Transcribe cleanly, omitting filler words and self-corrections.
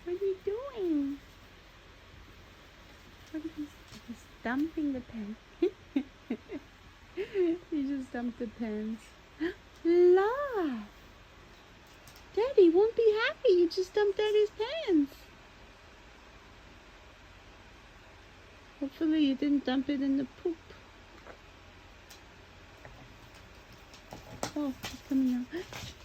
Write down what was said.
What are you doing? What are you He's dumping the pen. He just dumped the pens. Laugh! Daddy won't be happy. You just dumped Daddy's pens. Hopefully you didn't dump it in the poop. Oh, he's coming out.